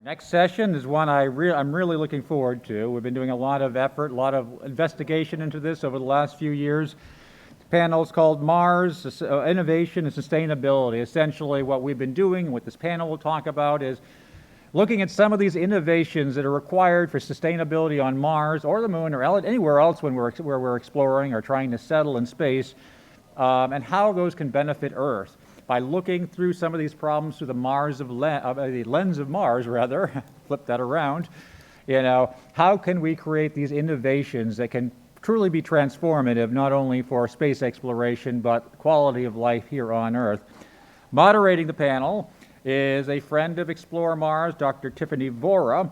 Next session is one I'm really looking forward to. We've been doing a lot of effort, a lot of investigation into this over the last few years. The panel is called Mars, Innovation and Sustainability. Essentially what we've been doing and what this panel will talk about is looking at some of these innovations that are required for sustainability on Mars or the Moon or anywhere else where we're exploring or trying to settle in space, and how those can benefit Earth. By looking through some of these problems through the lens of Mars, rather, flip that around, how can we create these innovations that can truly be transformative, not only for space exploration, but quality of life here on Earth. Moderating the panel is a friend of Explore Mars, Dr. Tiffany Vora.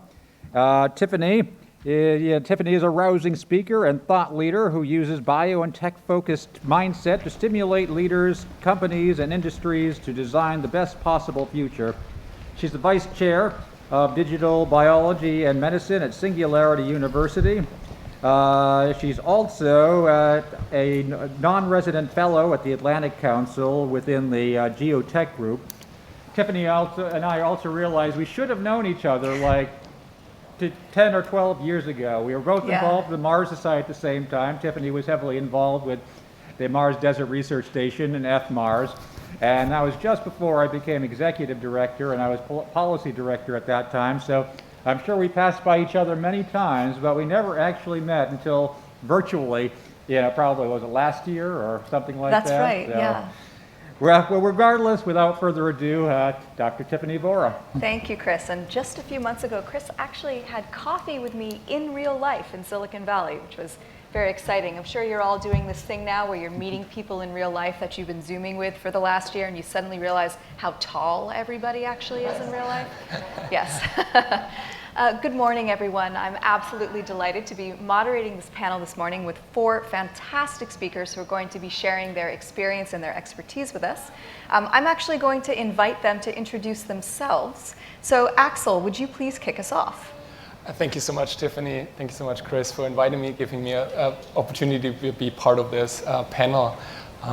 Tiffany is a rousing speaker and thought leader who uses bio and tech-focused mindset to stimulate leaders, companies, and industries to design the best possible future. She's the vice chair of digital biology and medicine at Singularity University. She's also a non-resident fellow at the Atlantic Council within the Geotech group. Tiffany and I also realized we should have known each other like 10 or 12 years ago. We were both involved with the Mars Society at the same time. Tiffany was heavily involved with the Mars Desert Research Station and FMars. And that was just before I became executive director, and I was policy director at that time. So I'm sure we passed by each other many times, but we never actually met until virtually, probably was it last year or something like that? That's right, so, yeah. Well, regardless, without further ado, Dr. Tiffany Vora. Thank you, Chris. And just a few months ago, Chris actually had coffee with me in real life in Silicon Valley, which was very exciting. I'm sure you're all doing this thing now where you're meeting people in real life that you've been Zooming with for the last year, and you suddenly realize how tall everybody actually is in real life. Yes. Good morning, everyone. I'm absolutely delighted to be moderating this panel this morning with 4 fantastic speakers who are going to be sharing their experience and their expertise with us. I'm actually going to invite them to introduce themselves. So Axel, would you please kick us off? Thank you so much, Tiffany. Thank you so much, Chris, for inviting me, giving me an opportunity to be part of this panel.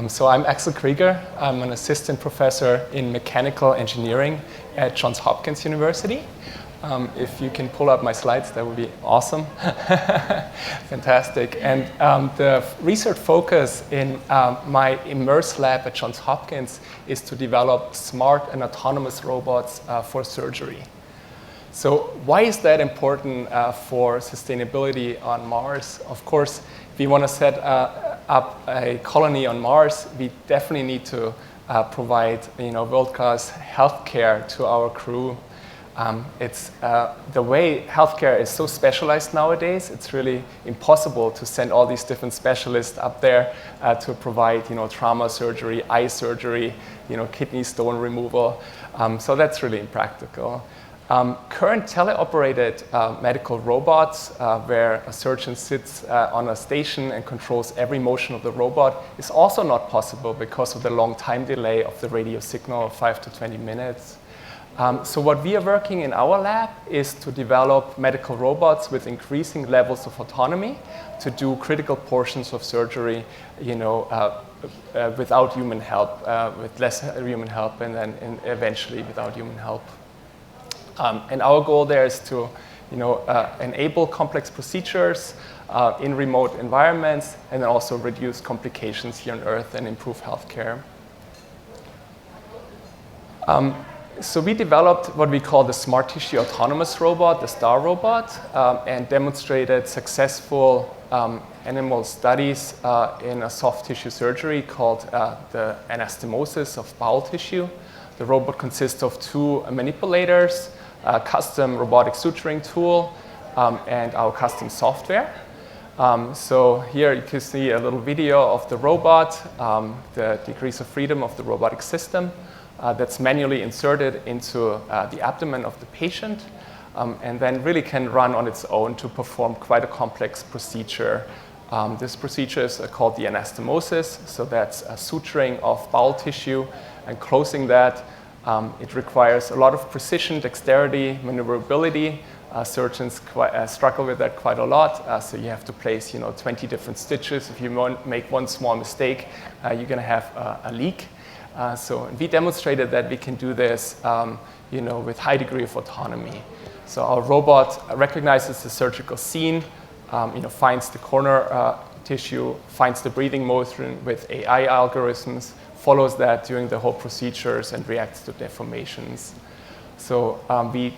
So I'm Axel Krieger. I'm an assistant professor in mechanical engineering at Johns Hopkins University. If you can pull up my slides, that would be awesome. Fantastic. And the research focus in my Immerse lab at Johns Hopkins is to develop smart and autonomous robots for surgery. So why is that important for sustainability on Mars? Of course, if we want to set up a colony on Mars, we definitely need to provide world-class healthcare to our crew. It's the way healthcare is so specialized nowadays. It's really impossible to send all these different specialists up there to provide, trauma surgery, eye surgery, kidney stone removal. So that's really impractical. Current teleoperated medical robots, where a surgeon sits on a station and controls every motion of the robot, is also not possible because of the long time delay of the radio signal of 5 to 20 minutes. So what we are working in our lab is to develop medical robots with increasing levels of autonomy to do critical portions of surgery, without human help, with less human help, and then eventually without human help. And our goal there is to, enable complex procedures in remote environments, and then also reduce complications here on Earth and improve healthcare. So we developed what we call the Smart Tissue Autonomous Robot, the STAR robot, and demonstrated successful animal studies in a soft tissue surgery called the anastomosis of bowel tissue. The robot consists of 2 manipulators, a custom robotic suturing tool, and our custom software. So here you can see a little video of the robot, the degrees of freedom of the robotic system. That's manually inserted into the abdomen of the patient, and then really can run on its own to perform quite a complex procedure. This procedure is called the anastomosis, so that's a suturing of bowel tissue and closing that. It requires a lot of precision, dexterity, maneuverability. Surgeons struggle with that quite a lot, so you have to place 20 different stitches. If you make one small mistake, you're going to have a leak. And we demonstrated that we can do this with high degree of autonomy. So our robot recognizes the surgical scene, finds the corner tissue, finds the breathing motion with AI algorithms, follows that during the whole procedures, and reacts to deformations. So we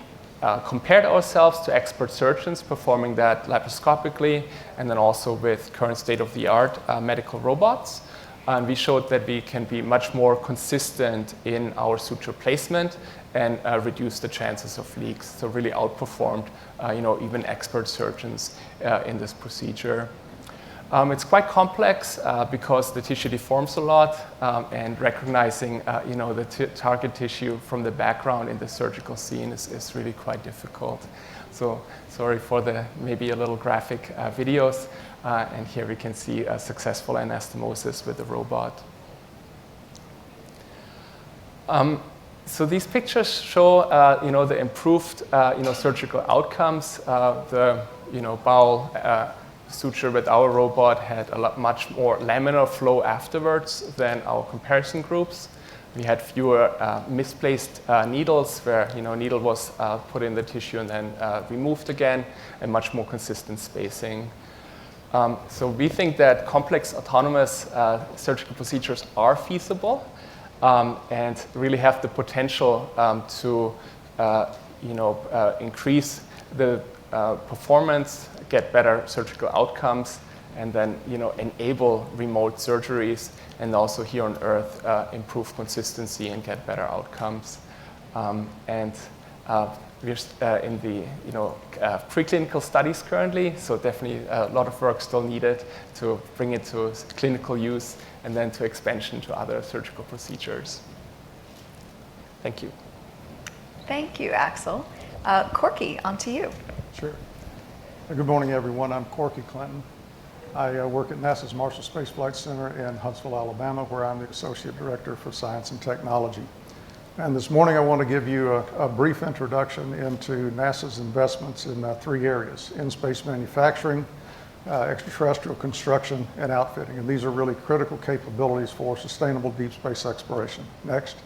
compared ourselves to expert surgeons performing that laparoscopically, and then also with current state-of-the-art medical robots. And we showed that we can be much more consistent in our suture placement and reduce the chances of leaks. So really outperformed, even expert surgeons in this procedure. It's quite complex because the tissue deforms a lot, and recognizing, the target tissue from the background in the surgical scene is really quite difficult. So sorry for the maybe a little graphic videos. And here we can see a successful anastomosis with the robot. So these pictures show, the improved, surgical outcomes. The, bowel suture with our robot had much more laminar flow afterwards than our comparison groups. We had fewer misplaced needles where, needle was put in the tissue and then removed again, and much more consistent spacing. So we think that complex autonomous surgical procedures are feasible and really have the potential to increase the performance, get better surgical outcomes, and then enable remote surgeries, and also here on Earth improve consistency and get better outcomes. We're in the preclinical studies currently, so definitely a lot of work still needed to bring it to clinical use and then to expansion to other surgical procedures. Thank you. Thank you, Axel. Corky, on to you. Sure. Good morning, everyone. I'm Corky Clinton. I work at NASA's Marshall Space Flight Center in Huntsville, Alabama, where I'm the Associate Director for Science and Technology. And this morning I want to give you a brief introduction into NASA's investments in 3 areas: in-space manufacturing, extraterrestrial construction, and outfitting. And these are really critical capabilities for sustainable deep space exploration. Next.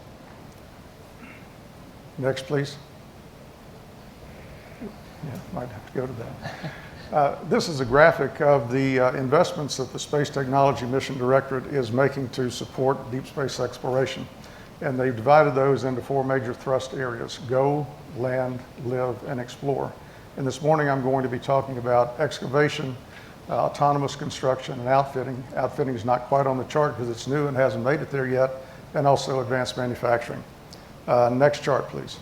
Next, please. Yeah, might have to go to that. This is a graphic of the investments that the Space Technology Mission Directorate is making to support deep space exploration. And they've divided those into 4 major thrust areas: go, land, live, and explore. And this morning I'm going to be talking about excavation, autonomous construction, and outfitting. Outfitting is not quite on the chart because it's new and hasn't made it there yet, and also advanced manufacturing. Next chart, please.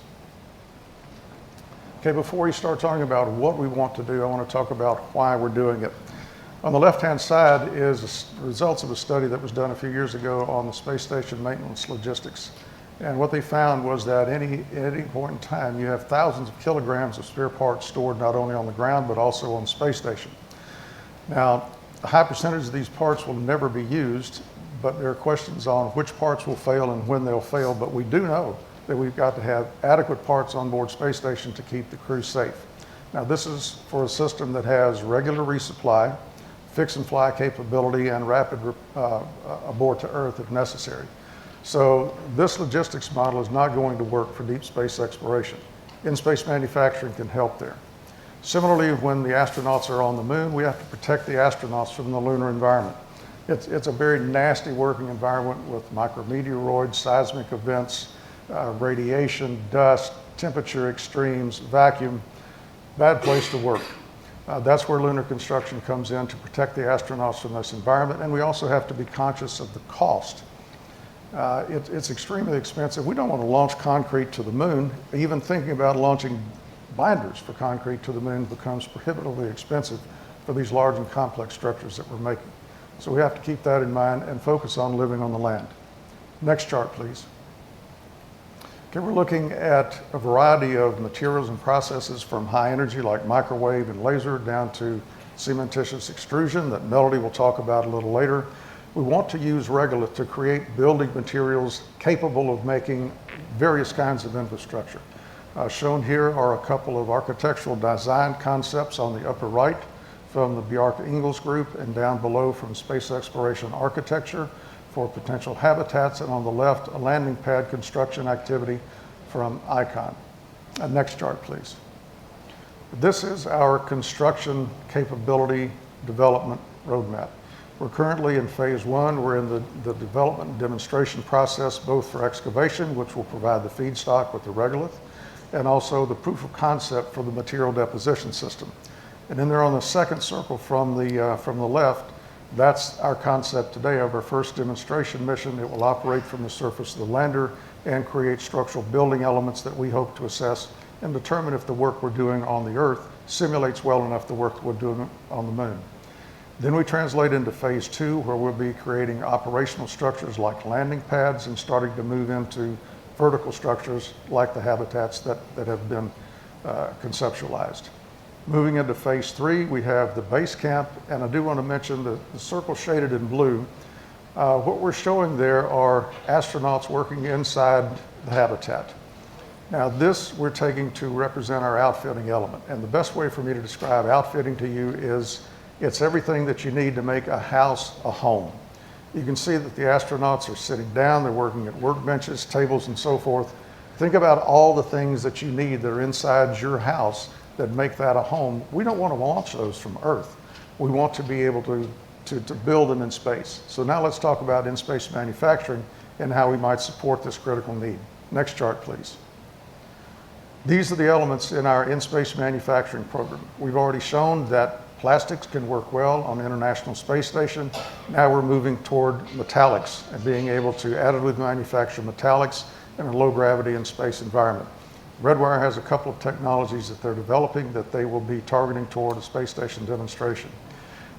Okay, before we start talking about what we want to do, I want to talk about why we're doing it. On the left-hand side is the results of a study that was done a few years ago on the space station maintenance logistics. And what they found was that at any point in time, you have thousands of kilograms of spare parts stored not only on the ground, but also on the space station. Now, a high percentage of these parts will never be used, but there are questions on which parts will fail and when they'll fail. But we do know that we've got to have adequate parts on board space station to keep the crew safe. Now, this is for a system that has regular resupply, fix and fly capability, and rapid abort to Earth if necessary. So this logistics model is not going to work for deep space exploration. In-space manufacturing can help there. Similarly, when the astronauts are on the moon, we have to protect the astronauts from the lunar environment. It's a very nasty working environment with micrometeoroids, seismic events, radiation, dust, temperature extremes, vacuum. Bad place to work. That's where lunar construction comes in, to protect the astronauts from this environment. And we also have to be conscious of the cost. It's extremely expensive. We don't want to launch concrete to the moon. Even thinking about launching binders for concrete to the moon becomes prohibitively expensive for these large and complex structures that we're making. So we have to keep that in mind and focus on living on the land. Next chart, please. Okay, we're looking at a variety of materials and processes, from high energy like microwave and laser down to cementitious extrusion that Melodie will talk about a little later. We want to use regolith to create building materials capable of making various kinds of infrastructure. Shown here are a couple of architectural design concepts on the upper right from the Bjarke Ingels group, and down below from Space Exploration Architecture for potential habitats, and on the left, a landing pad construction activity from ICON. Next chart, please. This is our construction capability development roadmap. We're currently in phase one. We're in the development and demonstration process, both for excavation, which will provide the feedstock with the regolith, and also the proof of concept for the material deposition system. And then there on the second circle from the left, that's our concept today of our first demonstration mission. It will operate from the surface of the lander and create structural building elements that we hope to assess and determine if the work we're doing on the Earth simulates well enough the work we're doing on the Moon. Then we translate into phase two, where we'll be creating operational structures like landing pads and starting to move into vertical structures like the habitats that have been conceptualized. Moving into phase three, we have the base camp, and I do want to mention the circle shaded in blue. What we're showing there are astronauts working inside the habitat. Now this we're taking to represent our outfitting element, and the best way for me to describe outfitting to you is it's everything that you need to make a house a home. You can see that the astronauts are sitting down, they're working at workbenches, tables, and so forth. Think about all the things that you need that are inside your house that make that a home. We don't want to launch those from Earth. We want to be able to build them in space. So now let's talk about in-space manufacturing and how we might support this critical need. Next chart, please. These are the elements in our in-space manufacturing program. We've already shown that plastics can work well on the International Space Station. Now we're moving toward metallics and being able to additively manufacture metallics in a low gravity and space environment. Redwire has a couple of technologies that they're developing that they will be targeting toward a space station demonstration.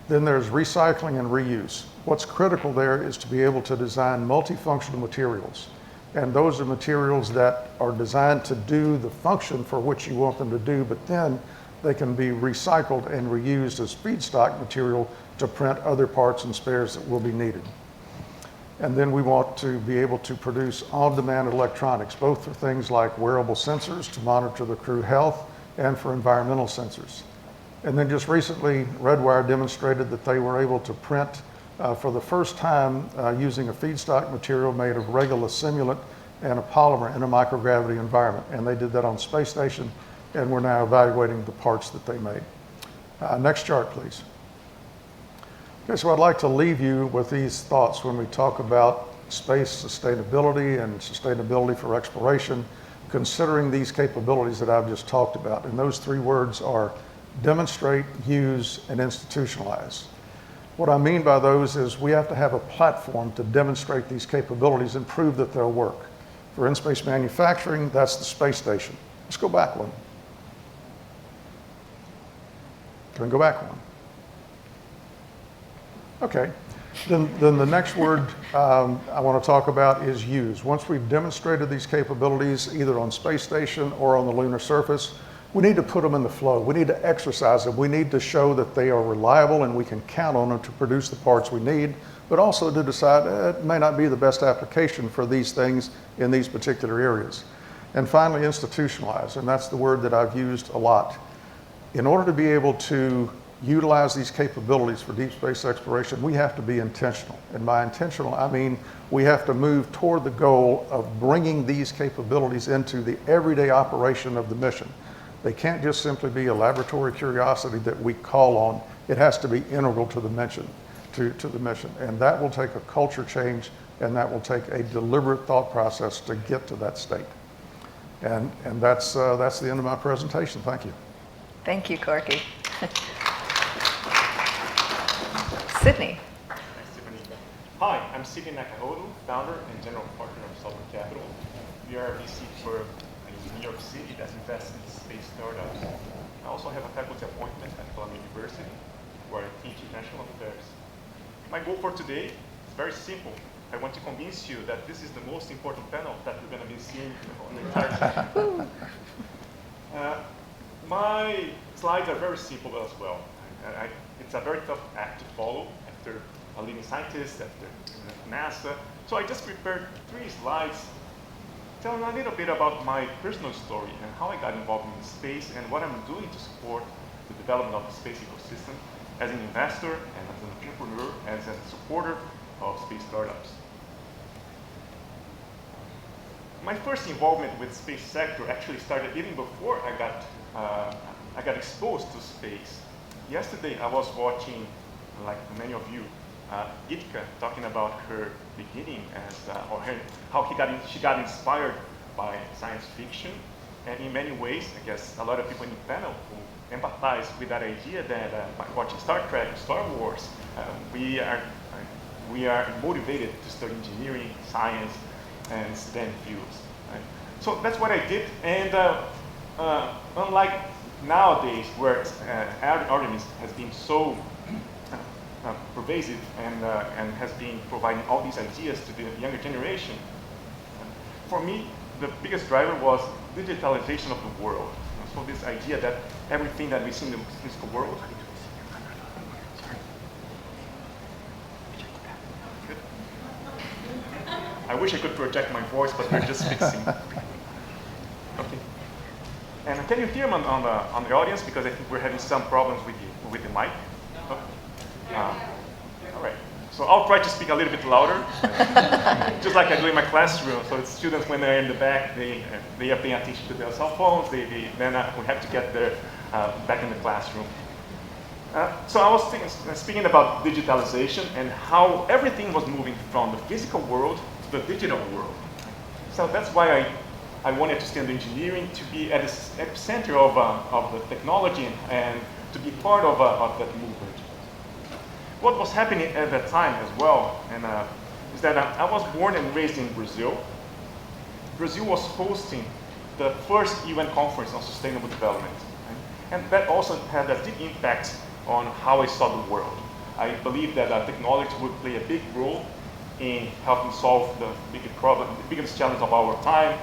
Then there's recycling and reuse. What's critical there is to be able to design multifunctional materials. And those are materials that are designed to do the function for which you want them to do, but then they can be recycled and reused as feedstock material to print other parts and spares that will be needed. And then we want to be able to produce on-demand electronics, both for things like wearable sensors to monitor the crew health and for environmental sensors. And then just recently, Redwire demonstrated that they were able to print for the first time using a feedstock material made of regolith simulant and a polymer in a microgravity environment. And they did that on space station, and we're now evaluating the parts that they made. Next chart, please. Okay, so I'd like to leave you with these thoughts when we talk about space sustainability and sustainability for exploration, considering these capabilities that I've just talked about. And those three words are demonstrate, use, and institutionalize. What I mean by those is we have to have a platform to demonstrate these capabilities and prove that they'll work. For in-space manufacturing, that's the space station. Let's go back one. Can we go back one? Okay, then the next word I want to talk about is use. Once we've demonstrated these capabilities, either on space station or on the lunar surface, we need to put them in the flow. We need to exercise them. We need to show that they are reliable and we can count on them to produce the parts we need, but also to decide it may not be the best application for these things in these particular areas. And finally, institutionalize, and that's the word that I've used a lot. In order to be able to utilize these capabilities for deep space exploration, we have to be intentional. And by intentional, I mean we have to move toward the goal of bringing these capabilities into the everyday operation of the mission. They can't just simply be a laboratory curiosity that we call on. It has to be integral to the mission, to the mission. And that will take a culture change, and that will take a deliberate thought process to get to that state. And that's the end of my presentation. Thank you. Thank you, Corky. Sydney. Thanks, Tiffany. Hi, I'm Nakahodo, founder and general partner of Seldor Capital. We are a VC firm in New York City that invests in space startups. I also have a faculty appointment at Columbia University, where I teach international affairs. My goal for today is very simple. I want to convince you that this is the most important panel that we're going to be seeing on the entire session. My slides are very simple as well. It's a very tough act to follow after a leading scientist, after NASA. So I just prepared 3 slides telling a little bit about my personal story and how I got involved in space and what I'm doing to support the development of the space ecosystem as an investor and as an entrepreneur, as a supporter of space startups. My first involvement with space sector actually started even before I got exposed to space. Yesterday, I was watching, like many of you, Itka talking about her beginning as, how she got inspired by science fiction. And in many ways, I guess a lot of people in the panel who empathize with that idea that by watching Star Trek and Star Wars, we are motivated to study engineering, science, and STEM fields. Right? So that's what I did. And unlike nowadays, where Artemis has been so pervasive and has been providing all these ideas to the younger generation, for me, the biggest driver was digitalization of the world. So this idea that everything that we see in the physical world. Good. I wish I could project my voice, but we're just fixing. Okay. And can you hear me on the audience? Because I think we're having some problems with the mic. All right. So I'll try to speak a little bit louder, just like I do in my classroom. So the students, when they're in the back, they are paying attention to their cell phones. Then we have to get there back in the classroom. So I was speaking about digitalization and how everything was moving from the physical world to the digital world. So that's why I wanted to study engineering, to be at the epicenter of the technology and to be part of that movement. What was happening at that time as well, is that I was born and raised in Brazil. Brazil was hosting the first UN conference on sustainable development. Right? And that also had a deep impact on how I saw the world. I believe that technology would play a big role in helping solve the biggest problem, the biggest challenge of our time,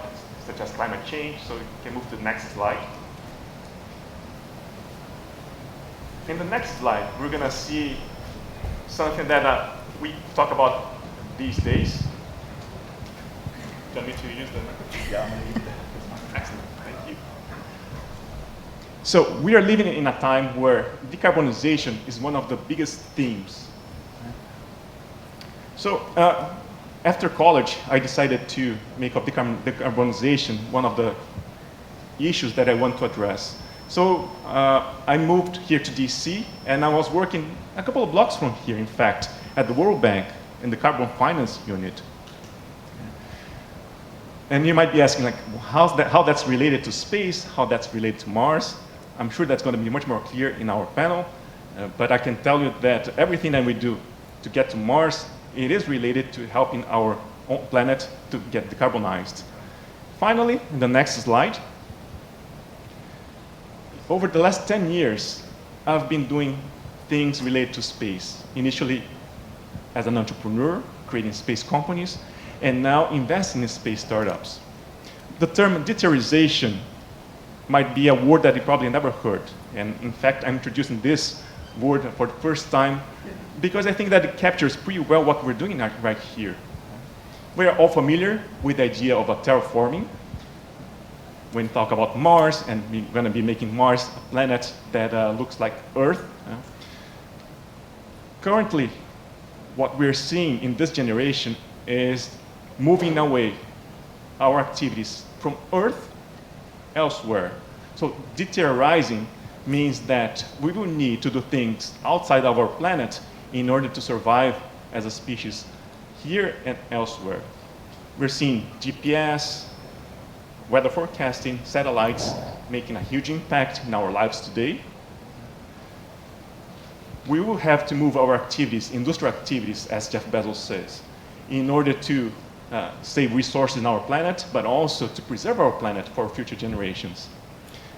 such as climate change. So you can move to the next slide. In the next slide, we're going to see something that we talk about these days. Do you want me to use the? Yeah, I'm going to use that. Excellent, thank you. So we are living in a time where decarbonization is one of the biggest themes. So after college, I decided to make of decarbonization one of the issues that I want to address. So I moved here to DC, and I was working a couple of blocks from here, in fact, at the World Bank in the Carbon Finance Unit. And you might be asking, like, how that's related to space, how that's related to Mars. I'm sure that's going to be much more clear in our panel, but I can tell you that everything that we do to get to Mars, it is related to helping our own planet to get decarbonized. Finally, in the next slide, over the last 10 years, I've been doing things related to space. Initially as an entrepreneur, creating space companies, and now investing in space startups. The term digitalization might be a word that you probably never heard. And in fact, I'm introducing this word for the first time because I think that it captures pretty well what we're doing right here. We are all familiar with the idea of a terraforming. When we talk about Mars, and we're going to be making Mars a planet that looks like Earth. Currently, what we're seeing in this generation is moving away our activities from Earth elsewhere. So deteriorizing means that we will need to do things outside of our planet in order to survive as a species here and elsewhere. We're seeing GPS, weather forecasting, satellites making a huge impact in our lives today. We will have to move our activities, industrial activities, as Jeff Bezos says, in order to save resources in our planet, but also to preserve our planet for future generations.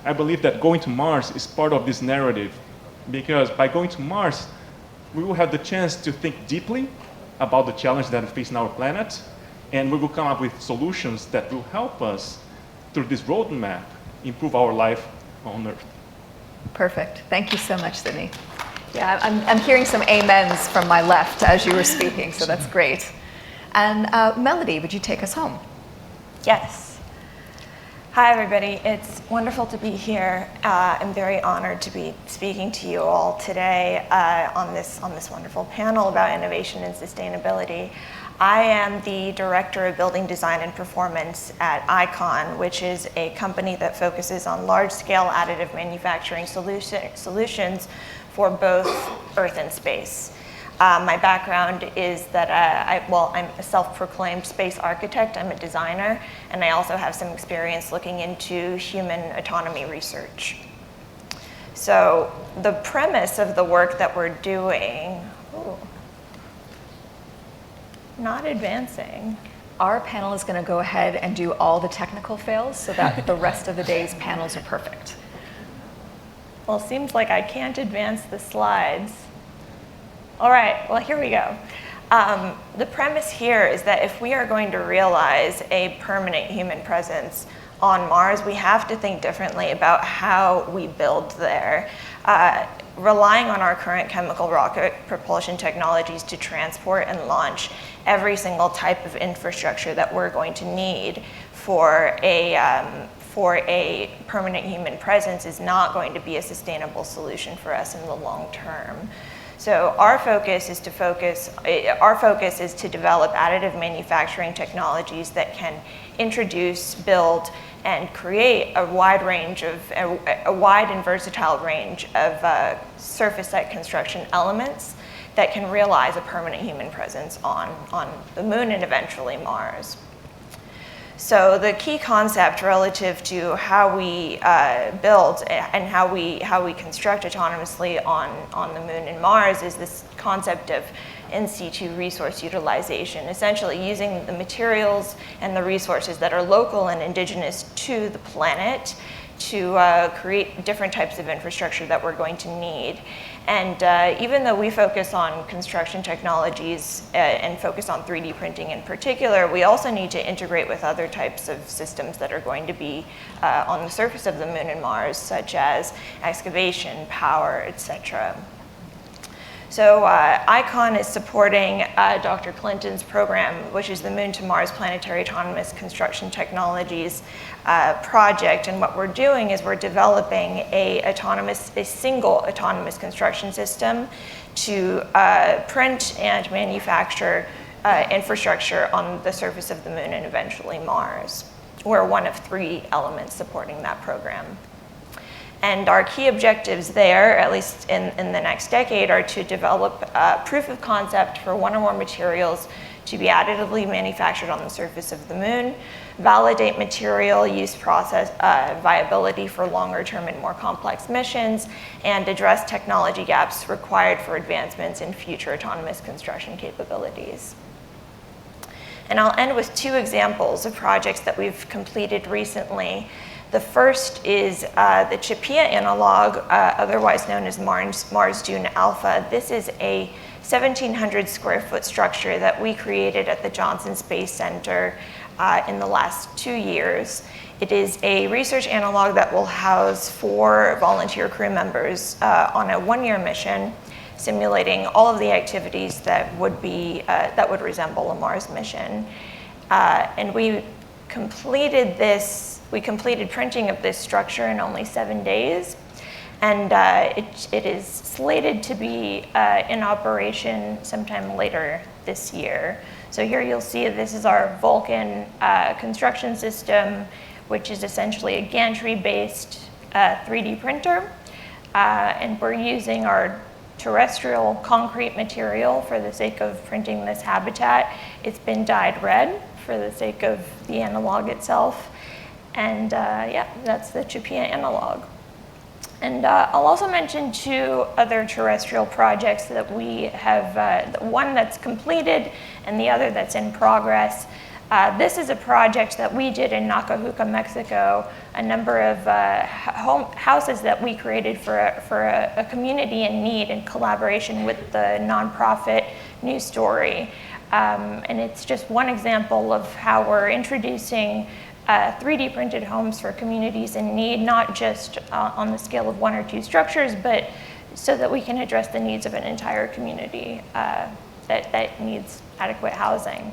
I believe that going to Mars is part of this narrative, because by going to Mars, we will have the chance to think deeply about the challenge that is facing our planet, and we will come up with solutions that will help us, through this roadmap, improve our life on Earth. Perfect. Thank you so much, Sydney. Yeah, I'm hearing some amens from my left as you were speaking, so that's great. And Melodie, would you take us home? Yes. Hi, everybody. It's wonderful to be here. I'm very honored to be speaking to you all today on this wonderful panel about innovation and sustainability. I am the Director of Building Design and Performance at ICON, which is a company that focuses on large-scale additive manufacturing solutions for both Earth and space. My background is that I'm a self-proclaimed space architect. I'm a designer, and I also have some experience looking into human autonomy research. So the premise of the work that we're doing, not advancing. Our panel is going to go ahead and do all the technical fails so that the rest of the day's panels are perfect. Well, it seems like I can't advance the slides. All right, well, here we go. The premise here is that if we are going to realize a permanent human presence on Mars, we have to think differently about how we build there. Relying on our current chemical rocket propulsion technologies to transport and launch every single type of infrastructure that we're going to need for a permanent human presence is not going to be a sustainable solution for us in the long term. So our focus is to develop additive manufacturing technologies that can introduce, build, and create a wide and versatile range of surface site construction elements that can realize a permanent human presence on the moon and eventually Mars. So the key concept relative to how we build and how we construct autonomously on the moon and Mars is this concept of Nc2 Resource Utilization, essentially using the materials and the resources that are local and indigenous to the planet to create different types of infrastructure that we're going to need. And even though we focus on construction technologies and focus on 3D printing in particular, we also need to integrate with other types of systems that are going to be on the surface of the moon and Mars, such as excavation, power, etc. So ICON is supporting Dr. Clinton's program, which is the Moon to Mars Planetary Autonomous Construction Technologies project. And what we're doing is we're developing a single autonomous construction system to print and manufacture infrastructure on the surface of the moon and eventually Mars. We're one of 3 elements supporting that program. And our key objectives there, at least in the next decade, are to develop proof of concept for one or more materials to be additively manufactured on the surface of the moon, validate material use process viability for longer term and more complex missions, and address technology gaps required for advancements in future autonomous construction capabilities. And I'll end with 2 examples of projects that we've completed recently. The first is the Chipia Analog, otherwise known as Mars Dune Alpha. This is a 1,700 square foot structure that we created at the Johnson Space Center in the last 2 years. It is a research analog that will house 4 volunteer crew members on a 1-year mission, simulating all of the activities that would resemble a Mars mission. And we completed printing of this structure in only 7 days, and it is slated to be in operation sometime later this year. So here you'll see this is our Vulcan construction system, which is essentially a gantry-based 3D printer, and we're using our terrestrial concrete material for the sake of printing this habitat. It's been dyed red for the sake of the analog itself. And yeah, that's the Chipia Analog. And I'll also mention 2 other terrestrial projects that we have, one that's completed and the other that's in progress. This is a project that we did in Nakahodo, Mexico, a number of houses that we created for a community in need in collaboration with the nonprofit News Story. And it's just one example of how we're introducing 3D printed homes for communities in need, not just on the scale of 1 or 2 structures, but so that we can address the needs of an entire community that needs adequate housing.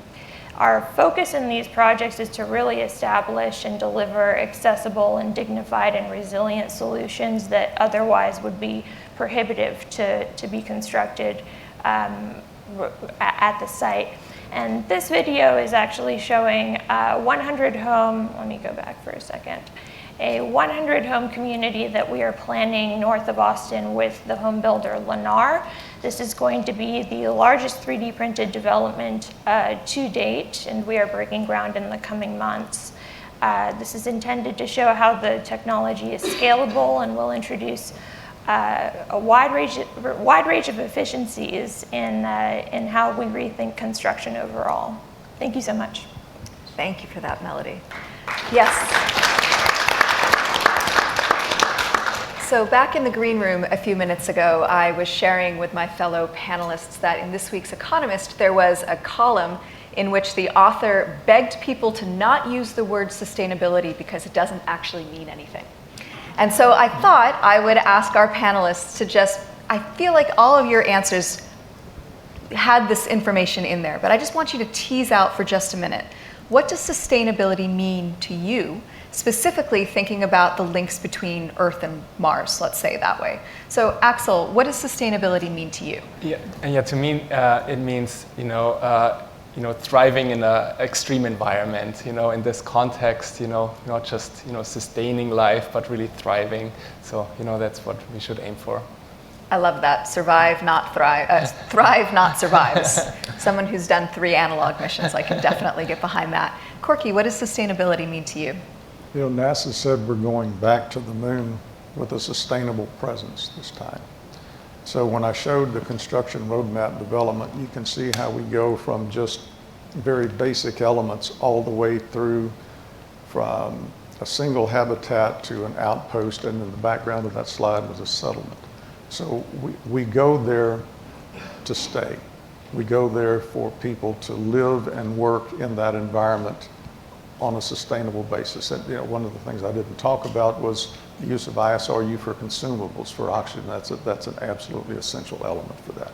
Our focus in these projects is to really establish and deliver accessible and dignified and resilient solutions that otherwise would be prohibitive to be constructed at the site. And this video is actually showing a 100 home, let me go back for a second, a 100 home community that we are planning north of Austin with the home builder Lunar. This is going to be the largest 3D printed development to date, and we are breaking ground in the coming months. This is intended to show how the technology is scalable and will introduce a wide range of efficiencies in how we rethink construction overall. Thank you so much. Thank you for that, Melodie. Yes. So back in the green room a few minutes ago, I was sharing with my fellow panelists that in this week's Economist, there was a column in which the author begged people to not use the word sustainability because it doesn't actually mean anything. And so I thought I would ask our panelists to just, I feel like all of your answers had this information in there, but I just want you to tease out for just a minute. What does sustainability mean to you, specifically thinking about the links between Earth and Mars, let's say it that way? So Axel, what does sustainability mean to you? Yeah, to me, it means, thriving in an extreme environment, in this context, not just, sustaining life, but really thriving. So, that's what we should aim for. I love that. Survive, not thrive. Thrive, not survives. Someone who's done 3 analog missions, I can definitely get behind that. Corky, what does sustainability mean to you? NASA said we're going back to the moon with a sustainable presence this time. So when I showed the construction roadmap development, you can see how we go from just very basic elements all the way through from a single habitat to an outpost, and in the background of that slide was a settlement. So we go there to stay. We go there for people to live and work in that environment on a sustainable basis. And one of the things I didn't talk about was the use of ISRU for consumables, for oxygen. That's an absolutely essential element for that.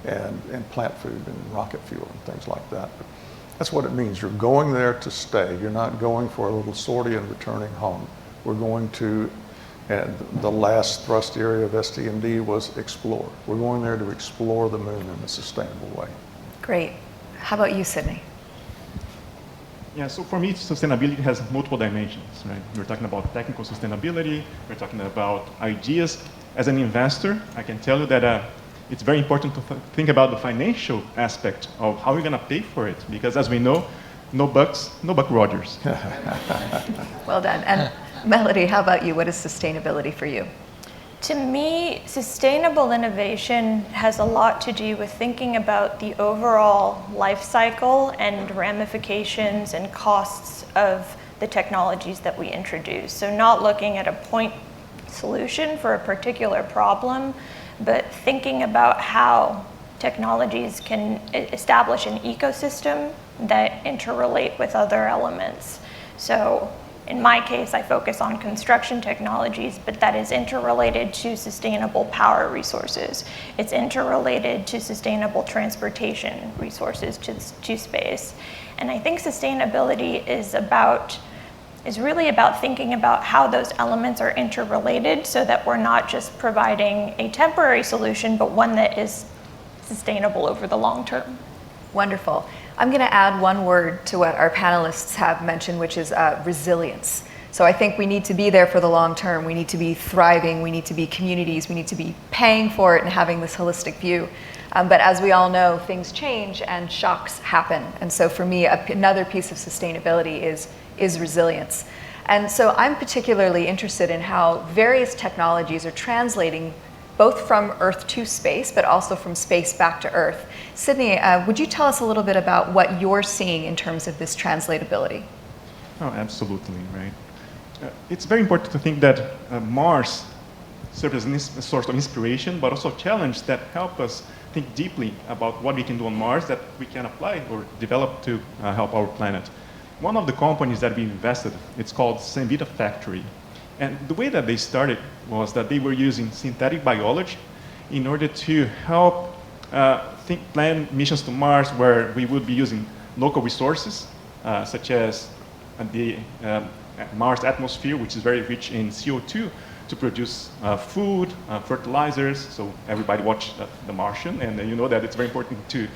And plant food and rocket fuel and things like that. But that's what it means. You're going there to stay. You're not going for a little sortie and returning home. We're going to, and the last thrust area of ST&D was explore. We're going there to explore the moon in a sustainable way. Great. How about you, Sydney? Yeah, so for me, sustainability has multiple dimensions, right? We're talking about technical sustainability. We're talking about ideas. As an investor, I can tell you that it's very important to think about the financial aspect of how we're going to pay for it, because as we know, no Buck Rogers. Well done. And Melodie, how about you? What is sustainability for you? To me, sustainable innovation has a lot to do with thinking about the overall life cycle and ramifications and costs of the technologies that we introduce. So not looking at a point solution for a particular problem, but thinking about how technologies can establish an ecosystem that interrelate with other elements. So in my case, I focus on construction technologies, but that is interrelated to sustainable power resources. It's interrelated to sustainable transportation resources to space. And I think sustainability is really about thinking about how those elements are interrelated so that we're not just providing a temporary solution, but one that is sustainable over the long term. Wonderful. I'm going to add one word to what our panelists have mentioned, which is resilience. So I think we need to be there for the long term. We need to be thriving. We need to be communities. We need to be paying for it and having this holistic view. But as we all know, things change and shocks happen. And so for me, another piece of sustainability is resilience. And so I'm particularly interested in how various technologies are translating both from Earth to space, but also from space back to Earth. Sydney, would you tell us a little bit about what you're seeing in terms of this translatability? Oh, absolutely, right. It's very important to think that Mars serves as a source of inspiration, but also a challenge that help us think deeply about what we can do on Mars that we can apply or develop to help our planet. One of the companies that we invested, it's called Samvita Factory. And the way that they started was that they were using synthetic biology in order to help plan missions to Mars where we would be using local resources, such as the Mars atmosphere, which is very rich in CO2, to produce food, fertilizers. So everybody watch The Martian, and you know that it's very important to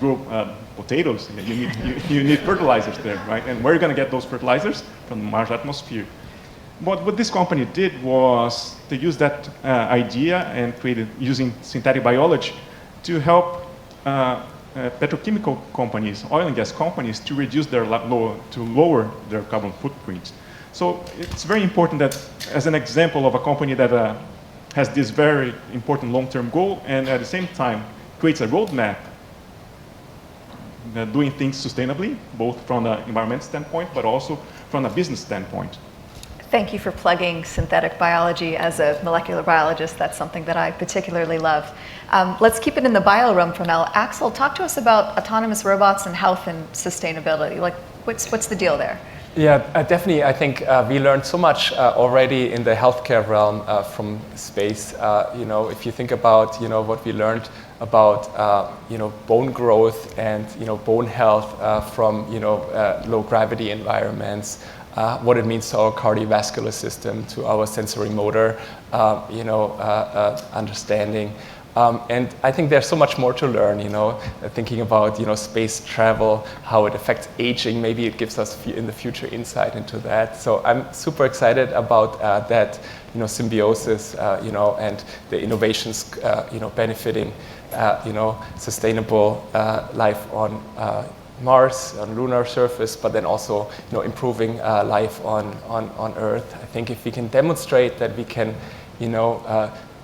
grow potatoes. You need fertilizers there, right? And where are you going to get those fertilizers? From the Mars atmosphere. But what this company did was to use that idea and created using synthetic biology to help petrochemical companies, oil and gas companies, to reduce their lower their carbon footprint. So it's very important that, as an example of a company that has this very important long-term goal, and at the same time creates a roadmap, doing things sustainably, both from the environmental standpoint, but also from a business standpoint. Thank you for plugging synthetic biology. As a molecular biologist, that's something that I particularly love. Let's keep it in the bio realm for now. Axel, talk to us about autonomous robots and health and sustainability. Like, what's the deal there? Yeah, definitely. I think we learned so much already in the healthcare realm from space. If you think about what we learned about bone growth and bone health from low gravity environments, what it means to our cardiovascular system, to our sensory motor understanding. And I think there's so much more to learn, thinking about, space travel, how it affects aging. Maybe it gives us in the future insight into that. So I'm super excited about that, symbiosis, and the innovations, benefiting, sustainable life on Mars, on lunar surface, but then also, improving life on Earth. I think if we can demonstrate that we can,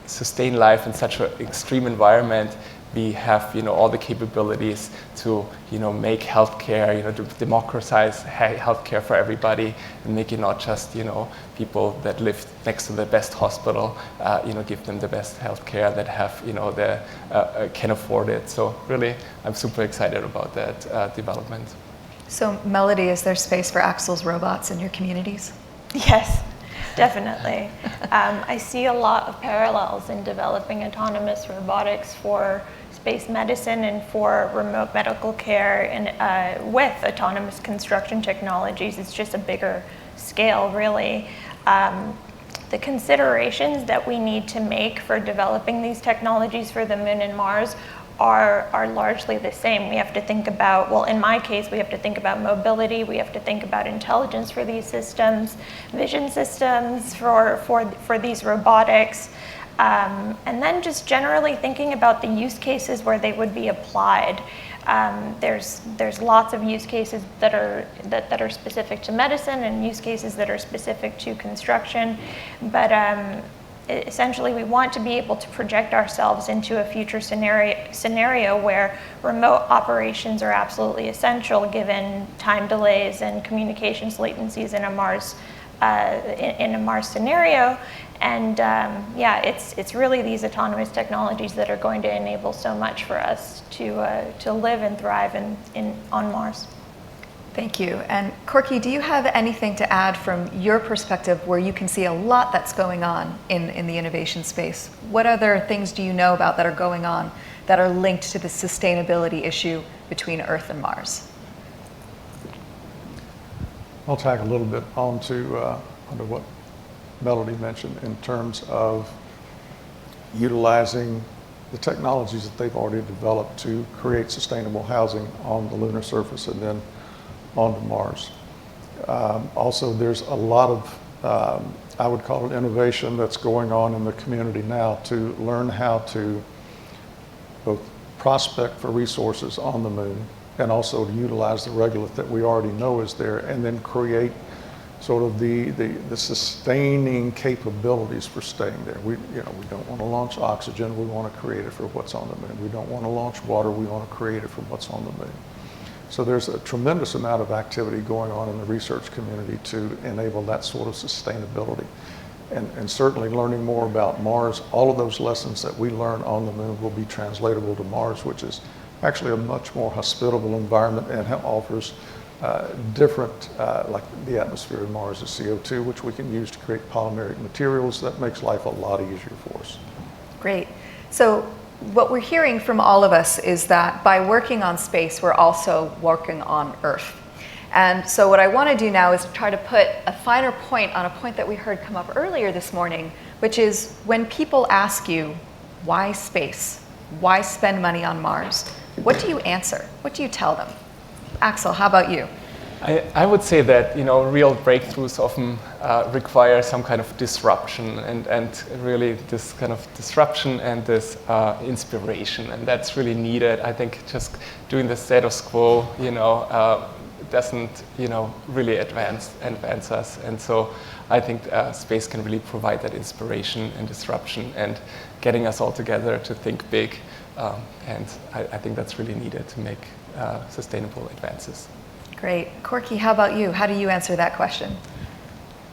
sustain life in such an extreme environment, we have all the capabilities to make healthcare, to democratize healthcare for everybody, and make it not just people that live next to the best hospital, give them the best healthcare that have can afford it. So really, I'm super excited about that development. So Melodie, is there space for Axel's robots in your communities? Yes. Definitely. I see a lot of parallels in developing autonomous robotics for space medicine and for remote medical care, and with autonomous construction technologies. It's just a bigger scale, really. The considerations that we need to make for developing these technologies for the Moon and Mars are largely the same. We have to think about, well, in my case, we have to think about mobility, we have to think about intelligence for these systems, vision systems for these robotics, and then just generally thinking about the use cases where they would be applied. There's lots of use cases that are specific to medicine and use cases that are specific to construction, but essentially, we want to be able to project ourselves into a future scenario where remote operations are absolutely essential, given time delays and communications latencies in a Mars scenario. And yeah, it's really these autonomous technologies that are going to enable so much for us to live and thrive on Mars. Thank you. And Corky, do you have anything to add from your perspective where you can see a lot that's going on in the innovation space? What other things do you know about that are going on that are linked to the sustainability issue between Earth and Mars? I'll tag a little bit onto what Melodie mentioned in terms of utilizing the technologies that they've already developed to create sustainable housing on the lunar surface and then onto Mars. Also, there's a lot of, I would call it innovation that's going on in the community now to learn how to both prospect for resources on the Moon and also to utilize the regolith that we already know is there, and then create sort of the sustaining capabilities for staying there. We don't want to launch oxygen, we want to create it for what's on the Moon. We don't want to launch water, we want to create it for what's on the Moon. So there's a tremendous amount of activity going on in the research community to enable that sort of sustainability. And certainly learning more about Mars, all of those lessons that we learn on the Moon will be translatable to Mars, which is actually a much more hospitable environment and offers different, like the atmosphere of Mars is CO2, which we can use to create polymeric materials. That makes life a lot easier for us. Great. So what we're hearing from all of us is that by working on space, we're also working on Earth. And so what I want to do now is try to put a finer point on a point that we heard come up earlier this morning, which is when people ask you, why space? Why spend money on Mars? What do you answer? What do you tell them? Axel, how about you? I would say that real breakthroughs often require some kind of disruption, and really this kind of disruption and this inspiration, and that's really needed. I think just doing the status quo, doesn't really advance us, and so I think space can really provide that inspiration and disruption and getting us all together to think big, and I think that's really needed to make sustainable advances. Great. Corky, how about you? How do you answer that question?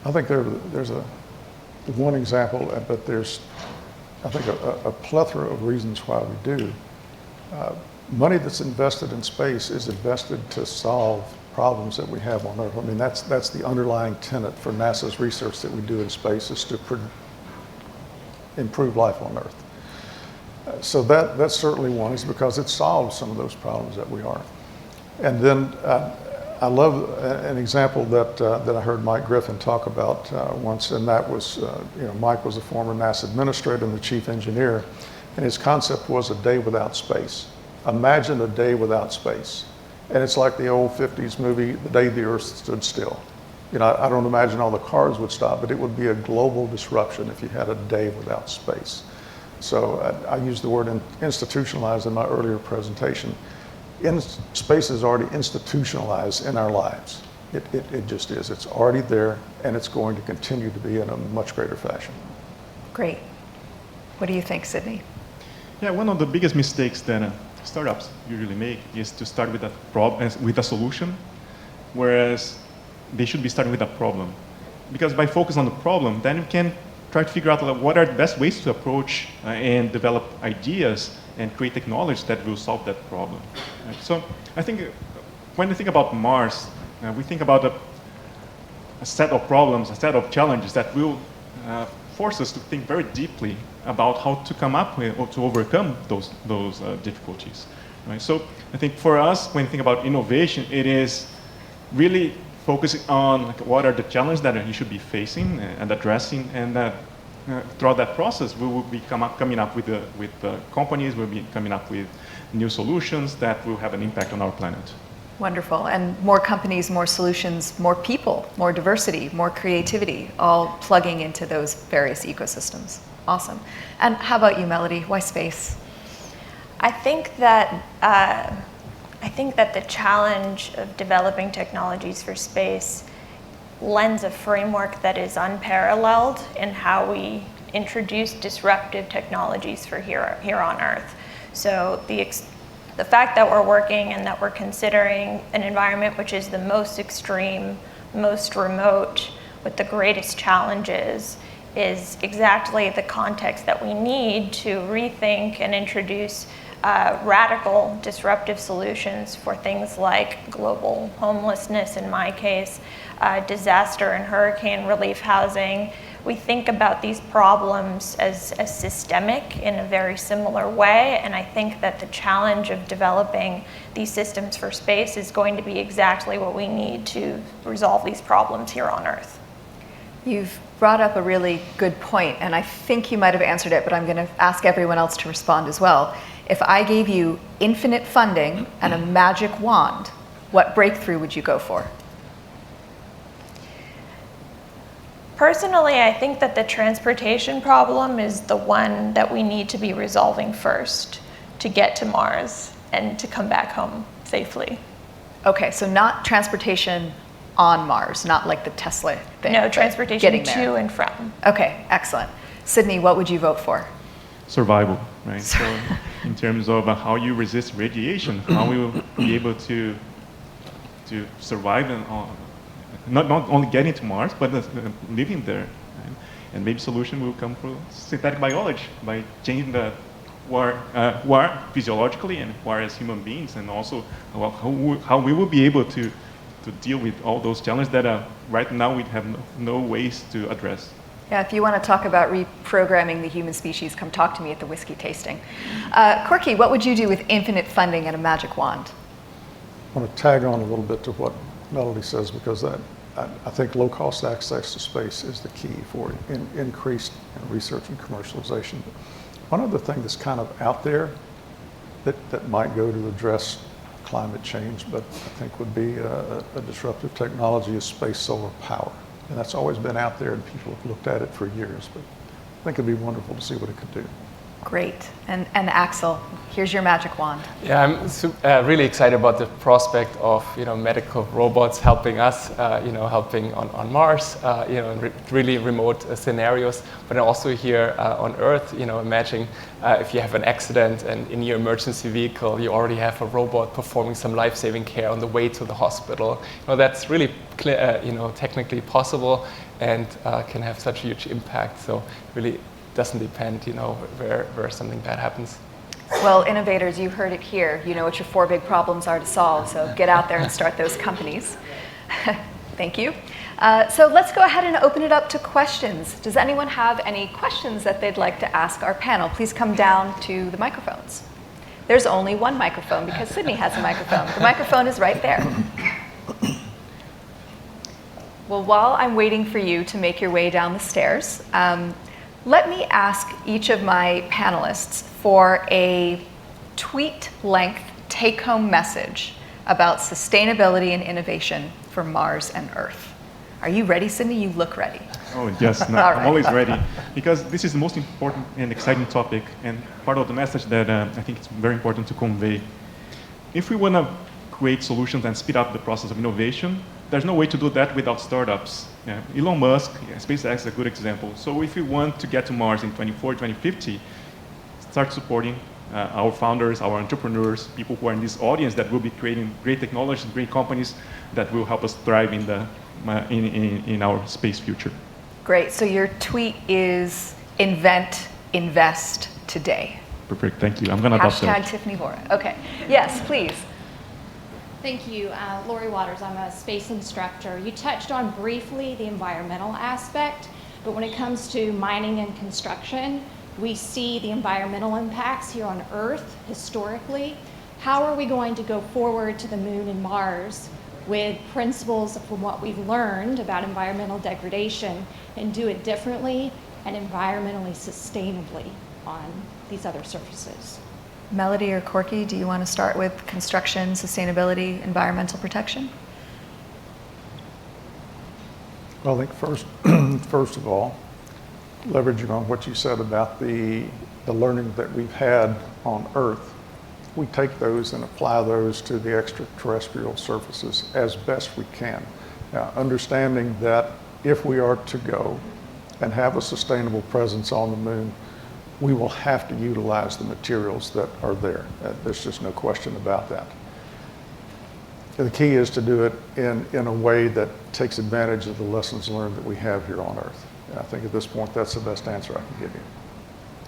I think there's one example, but there's, I think, a plethora of reasons why we do. Money that's invested in space is invested to solve problems that we have on Earth. I mean, that's the underlying tenet for NASA's research that we do in space, is to improve life on Earth. So that's certainly one, is because it solves some of those problems that we are. And then I love an example that I heard Mike Griffin talk about once, and that was, Mike was a former NASA administrator and the chief engineer, and his concept was a day without space. Imagine a day without space. And it's like the old 50s movie, The Day the Earth Stood Still. I don't imagine all the cars would stop, but it would be a global disruption if you had a day without space. So I used the word institutionalize in my earlier presentation. Space is already institutionalized in our lives. It just is. It's already there, and it's going to continue to be in a much greater fashion. Great. What do you think, Sydney? Yeah, one of the biggest mistakes that startups usually make is to start with a solution, whereas they should be starting with a problem. Because by focusing on the problem, then you can try to figure out what are the best ways to approach and develop ideas and create technology that will solve that problem. Right? So I think when we think about Mars, we think about a set of problems, a set of challenges that will force us to think very deeply about how to come up with or to overcome those difficulties. Right? So I think for us, when we think about innovation, it is really focusing on what are the challenges that you should be facing and addressing, and throughout that process, we will be coming up with companies, we'll be coming up with new solutions that will have an impact on our planet. Wonderful. And more companies, more solutions, more people, more diversity, more creativity, all plugging into those various ecosystems. Awesome. And how about you, Melodie? Why space? I think that the challenge of developing technologies for space lends a framework that is unparalleled in how we introduce disruptive technologies for here on Earth. So the fact that we're working and that we're considering an environment which is the most extreme, most remote, with the greatest challenges is exactly the context that we need to rethink and introduce radical disruptive solutions for things like global homelessness, in my case, disaster and hurricane relief housing. We think about these problems as systemic in a very similar way, and I think that the challenge of developing these systems for space is going to be exactly what we need to resolve these problems here on Earth. You've brought up a really good point, and I think you might have answered it, but I'm going to ask everyone else to respond as well. If I gave you infinite funding and a magic wand, what breakthrough would you go for? Personally, I think that the transportation problem is the one that we need to be resolving first to get to Mars and to come back home safely. Okay, so not transportation on Mars, not like the Tesla thing. No, transportation getting there. to and from. Okay, excellent. Sydney, what would you vote for? Survival, right? So in terms of how you resist radiation, how we will be able to survive and not only getting to Mars, but living there. Right? And maybe solution will come through synthetic biology by changing the who are physiologically and who are as human beings, and also how we will be able to deal with all those challenges that right now we have no ways to address. Yeah, if you want to talk about reprogramming the human species, come talk to me at the whiskey tasting. Corky, what would you do with infinite funding and a magic wand? I want to tag on a little bit to what Melodie says, because I think low-cost access to space is the key for increased research and commercialization. One other thing that's kind of out there that might go to address climate change, but I think would be a disruptive technology, is space solar power. And that's always been out there, and people have looked at it for years, but I think it'd be wonderful to see what it could do. Great. And Axel, here's your magic wand. Yeah, I'm really excited about the prospect of medical robots helping us, helping on Mars, in really remote scenarios. But also here on Earth, imagine if you have an accident and in your emergency vehicle you already have a robot performing some life-saving care on the way to the hospital. That's really technically possible and can have such a huge impact. So really doesn't depend, where something bad happens. Well, innovators, you heard it here. You know what your 4 big problems are to solve, so get out there and start those companies. Thank you. So let's go ahead and open it up to questions. Does anyone have any questions that they'd like to ask our panel? Please come down to the microphones. There's only one microphone because Sydney has a microphone. The microphone is right there. Well, while I'm waiting for you to make your way down the stairs, let me ask each of my panelists for a tweet-length take-home message about sustainability and innovation for Mars and Earth. Are you ready, Sydney? You look ready. Oh, yes, no, All right. I'm always ready. Because this is the most important and exciting topic, and part of the message that I think it's very important to convey. If we want to create solutions and speed up the process of innovation, there's no way to do that without startups. Yeah. Elon Musk, SpaceX is a good example. So if we want to get to Mars in 2040, 2050, start supporting our founders, our entrepreneurs, people who are in this audience that will be creating great technologies, great companies that will help us thrive in our space future. Great. So your tweet is invent, invest today. Perfect. Thank you. I'm going to adopt that. Tiffany Vora. Okay. Yes, please. Thank you. Lori Waters, I'm a space instructor. You touched on briefly the environmental aspect, but when it comes to mining and construction, we see the environmental impacts here on Earth historically. How are we going to go forward to the Moon and Mars with principles from what we've learned about environmental degradation and do it differently and environmentally sustainably on these other surfaces? Melodie or Corky, do you want to start with construction, sustainability, environmental protection? Well, I think first of all, leveraging on what you said about the learning that we've had on Earth, we take those and apply those to the extraterrestrial surfaces as best we can. Now, understanding that if we are to go and have a sustainable presence on the Moon, we will have to utilize the materials that are there. There's just no question about that. The key is to do it in a way that takes advantage of the lessons learned that we have here on Earth. I think at this point, that's the best answer I can give you.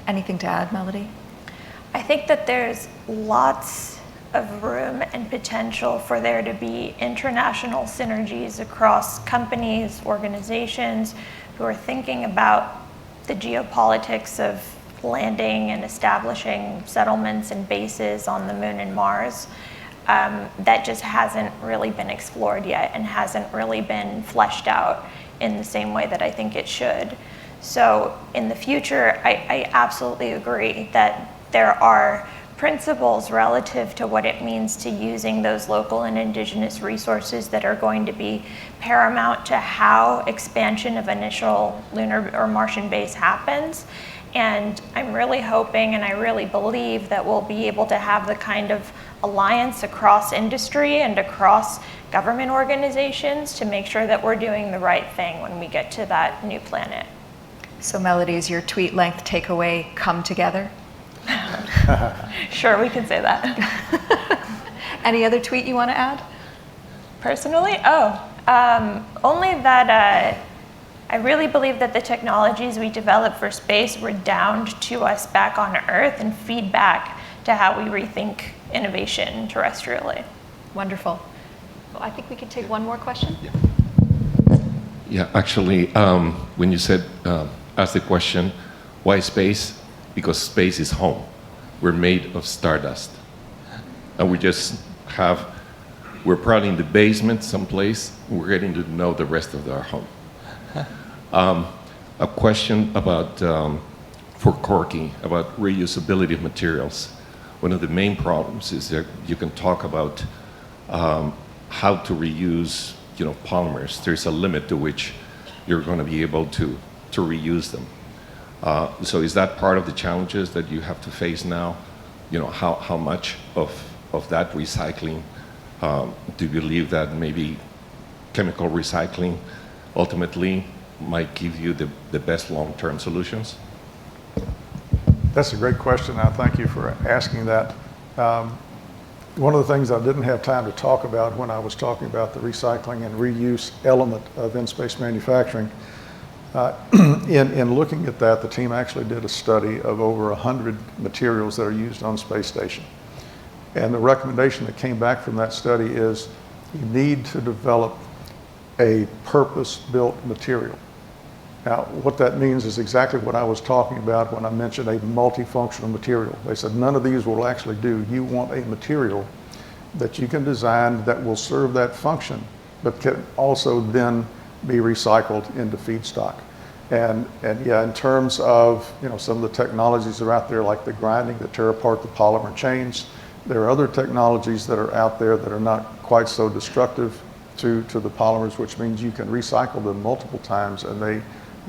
Anything to add, Melodie? I think that there's lots of room and potential for there to be international synergies across companies, organizations who are thinking about the geopolitics of landing and establishing settlements and bases on the Moon and Mars. That just hasn't really been explored yet and hasn't really been fleshed out in the same way that I think it should. So in the future, I absolutely agree that there are principles relative to what it means to using those local and indigenous resources that are going to be paramount to how expansion of initial lunar or Martian base happens. And I'm really hoping and I really believe that we'll be able to have the kind of alliance across industry and across government organizations to make sure that we're doing the right thing when we get to that new planet. So Melodie, is your tweet length takeaway come together? Sure, we can say that. Any other tweet you want to add? Personally? Only that I really believe that the technologies we develop for space redound to us back on Earth and feed back to how we rethink innovation terrestrially. Wonderful. Well, I think we can take one more question. Yeah, actually, when you said, ask the question, why space? Because space is home. We're made of stardust. And we're probably in the basement someplace. We're getting to know the rest of our home. A question about, for Corky, about reusability of materials. One of the main problems is that you can talk about how to reuse, polymers. There's a limit to which you're going to be able to reuse them. So is that part of the challenges that you have to face now? How much of that recycling do you believe that maybe chemical recycling ultimately might give you the best long-term solutions? That's a great question. I thank you for asking that. One of the things I didn't have time to talk about when I was talking about the recycling and reuse element of in-space manufacturing, in looking at that, the team actually did a study of over 100 materials that are used on space station. And the recommendation that came back from that study is you need to develop a purpose-built material. Now, what that means is exactly what I was talking about when I mentioned a multifunctional material. They said none of these will actually do. You want a material that you can design that will serve that function, but can also then be recycled into feedstock. And yeah, in terms of some of the technologies that are out there, like the grinding that tear apart the polymer chains, there are other technologies that are out there that are not quite so destructive to the polymers, which means you can recycle them multiple times and they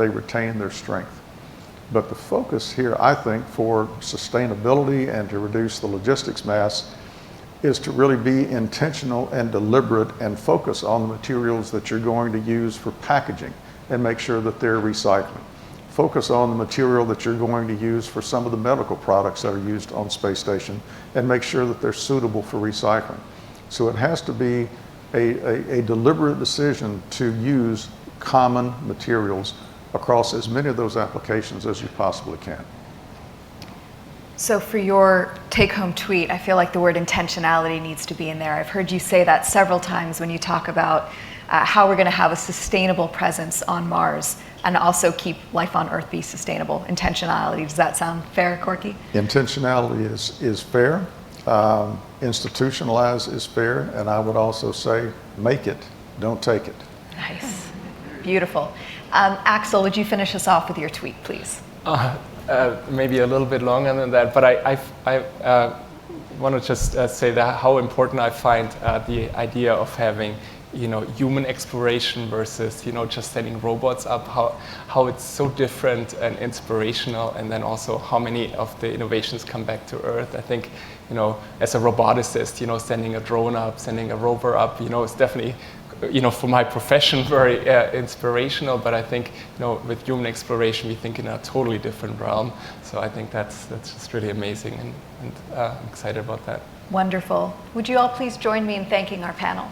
retain their strength. But the focus here, I think, for sustainability and to reduce the logistics mass is to really be intentional and deliberate and focus on the materials that you're going to use for packaging and make sure that they're recycling. Focus on the material that you're going to use for some of the medical products that are used on space station and make sure that they're suitable for recycling. So it has to be a deliberate decision to use common materials across as many of those applications as you possibly can. So for your take-home tweet, I feel like the word intentionality needs to be in there. I've heard you say that several times when you talk about how we're going to have a sustainable presence on Mars and also keep life on Earth be sustainable. Intentionality, does that sound fair, Corky? Intentionality is fair. Institutionalize is fair. And I would also say, make it, don't take it. Nice. Beautiful. Axel, would you finish us off with your tweet, please? Maybe a little bit longer than that, but I want to just say that how important I find the idea of having human exploration versus just setting robots up, how it's so different and inspirational, and then also how many of the innovations come back to Earth. I think as a roboticist, sending a drone up, sending a rover up, is definitely for my profession, very inspirational, but I think, with human exploration, we think in a totally different realm. So I think that's just really amazing, and I'm excited about that. Wonderful. Would you all please join me in thanking our panel?